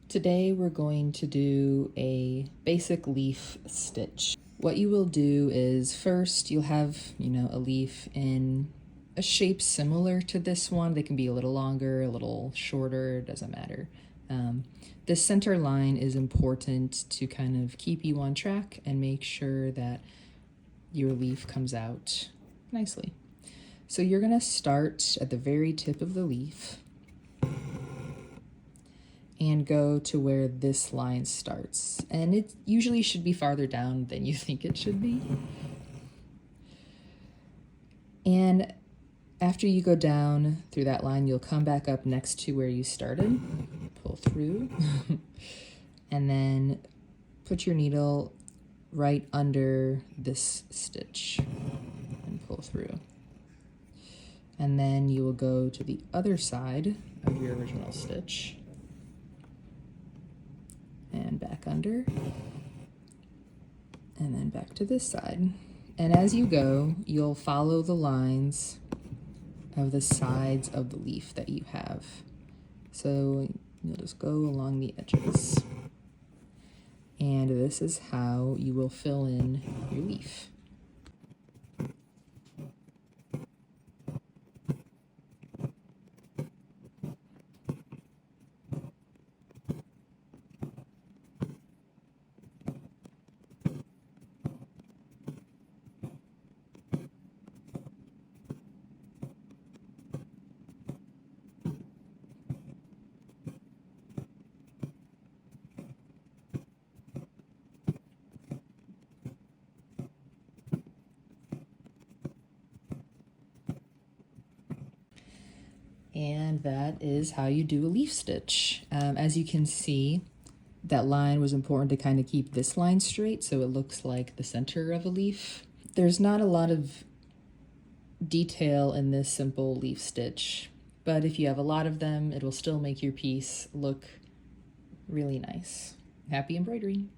Today we're going to do a basic leaf stitch. What you will do is first you'll have, a leaf in a shape similar to this one. They can be a little longer, a little shorter, doesn't matter. The center line is important to kind of keep you on track and make sure that your leaf comes out nicely. So you're gonna start at the very tip of the leaf and go to where this line starts. And it usually should be farther down than you think it should be. And after you go down through that line, you'll come back up next to where you started, pull through, and then put your needle right under this stitch and pull through. And then you will go to the other side of your original stitch and back under, and then back to this side. And as you go, you'll follow the lines of the sides of the leaf that you have. So you'll just go along the edges. And this is how you will fill in your leaf. And that is how you do a leaf stitch. As you can see, that line was important to kind of keep this line straight so it looks like the center of a leaf. There's not a lot of detail in this simple leaf stitch, but if you have a lot of them, it will still make your piece look really nice. Happy embroidering!